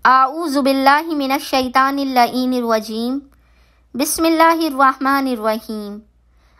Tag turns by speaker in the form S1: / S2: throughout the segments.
S1: اعوذ باللہ من الشیطان اللعین الرجیم بسم اللہ الرحمن الرحیم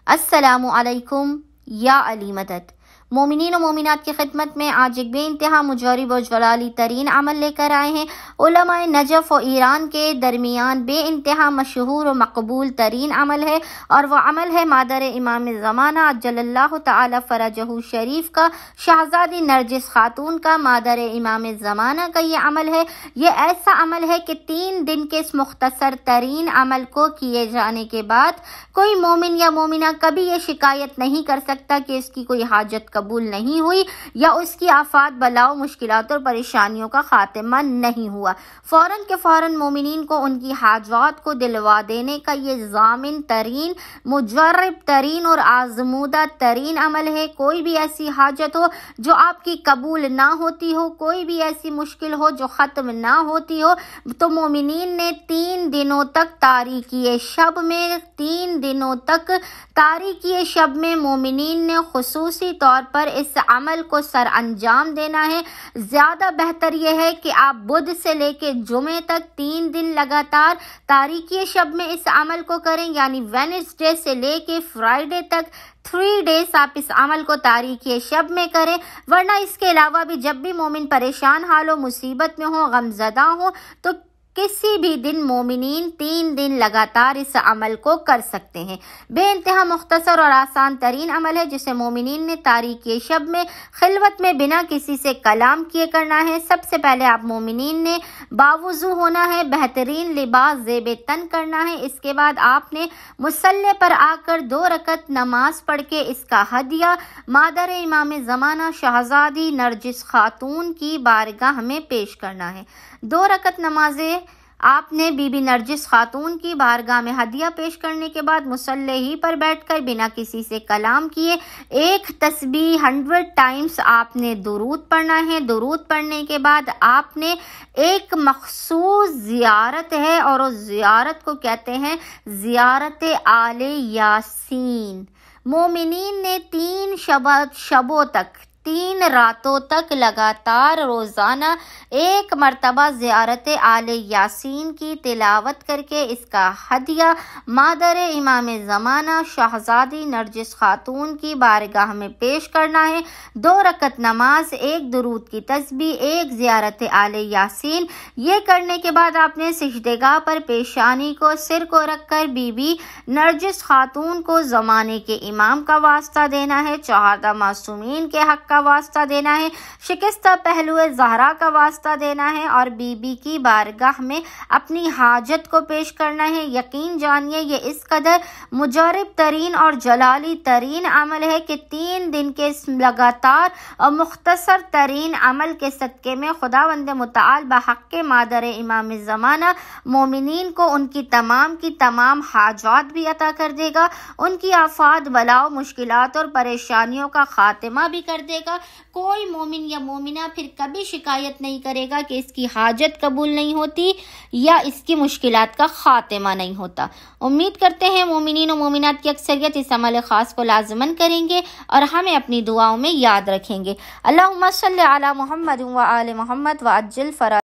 S1: السلام علیکم یا علی مدد۔ مومنین و مومنات کی خدمت میں آج ایک بے انتہا مجرب و جلالی ترین عمل لے کر آئے ہیں۔ علماء نجف و ایران کے درمیان بے انتہا مشہور و مقبول ترین عمل ہے، اور وہ عمل ہے مادر امام زمانہ عجل اللہ تعالی فرجہ شریف کا، شہزادی نرجس خاتون کا، مادر امام زمانہ کا یہ عمل ہے۔ یہ ایسا عمل ہے کہ 3 دن کے اس مختصر ترین عمل کو کیے جانے کے بعد کوئی مومن یا مومنہ کبھی یہ شکایت نہیں کر سکتا کہ اس کی کوئی حاجت قبول نہیں ہوئی یا اس کی آفات بلاؤ مشکلات اور پریشانیوں کا خاتمہ نہیں ہوا۔ فوراً کے فوراً مومنین کو ان کی حاجات کو دلوا دینے کا یہ ضامن ترین، مجرب ترین اور آزمودہ ترین عمل ہے۔ کوئی بھی ایسی حاجت ہو جو آپ کی قبول نہ ہوتی ہو، کوئی بھی ایسی مشکل ہو جو ختم نہ ہوتی ہو، تو مومنین نے 3 دنوں تک تاریکی شب میں مومنین نے خصوصی طور پر اس عمل کو سر انجام دینا ہے۔ زیادہ بہتر یہ ہے کہ آپ بدھ سے لے کے جمعے تک 3 دن لگاتار تاریکی شب میں اس عمل کو کریں، یعنی وینسڈے سے لے کے فرائیڈے تک 3 ڈیز آپ اس عمل کو تاریکی شب میں کریں۔ ورنہ اس کے علاوہ بھی جب بھی مومن پریشان حال ہو، مصیبت میں ہو، غمزدہ ہو، تو کسی بھی دن مومنین 3 دن لگاتار اس عمل کو کر سکتے ہیں۔ بے انتہا مختصر اور آسان ترین عمل ہے جسے مومنین نے تاریکی شب میں خلوت میں بنا کسی سے کلام کیے کرنا ہے۔ سب سے پہلے آپ مومنین نے باوضو ہونا ہے، بہترین لباس زیب تن کرنا ہے۔ اس کے بعد آپ نے مصلی پر آ کر 2 رکعت نماز پڑھ کے اس کا ہدیہ مادر امام زمانہ شہزادی نرجس خاتون کی بارگاہ میں پیش کرنا ہے۔ 2 رکعت نمازیں آپ نے بی بی نرجس خاتون کی بارگاہ میں ہدیہ پیش کرنے کے بعد مصلی ہی پر بیٹھ کر بنا کسی سے کلام کیے ایک تسبیح 100 ٹائمز آپ نے درود پڑھنا ہے۔ درود پڑھنے کے بعد آپ نے ایک مخصوص زیارت ہے، اور اس زیارت کو کہتے ہیں زیارت آل یاسین۔ مومنین نے 3 شبوں تک، 3 راتوں تک لگاتار روزانہ 1 مرتبہ زیارت آل یاسین کی تلاوت کر کے اس کا ہدیہ مادر امام زمانہ شہزادی نرجس خاتون کی بارگاہ میں پیش کرنا ہے۔ 2 رکعت نماز، 1 درود کی تسبیح، 1 زیارت آل یاسین۔ یہ کرنے کے بعد آپ نے سجدگاہ پر پیشانی کو، سر کو رکھ کر بی بی نرجس خاتون کو زمانے کے امام کا واسطہ دینا ہے، 14 معصومین کے حق کا واسطہ دینا ہے، شکستہ پہلو زہرا کا واسطہ دینا ہے، اور بی بی کی بارگاہ میں اپنی حاجت کو پیش کرنا ہے۔ یقین جانیے یہ اس قدر مجرب ترین اور جلالی ترین عمل ہے کہ 3 دن کے اس لگاتار اور مختصر ترین عمل کے صدقے میں خداوند متعال بحق مادر امام زمانہ مومنین کو ان کی تمام حاجات بھی عطا کر دے گا، ان کی آفات بلاؤ مشکلات اور پریشانیوں کا خاتمہ بھی کر دے گا۔ کوئی مومن یا مومنہ پھر کبھی شکایت نہیں کرے گا کہ اس کی حاجت قبول نہیں ہوتی یا اس کی مشکلات کا خاتمہ نہیں ہوتا۔ امید کرتے ہیں مومنین و مومنات کی اکثریت اس عمل خاص کو لازماً کریں گے اور ہمیں اپنی دعاؤں میں یاد رکھیں گے۔ اللہم صلی علی محمد و آل محمد وعجل فرج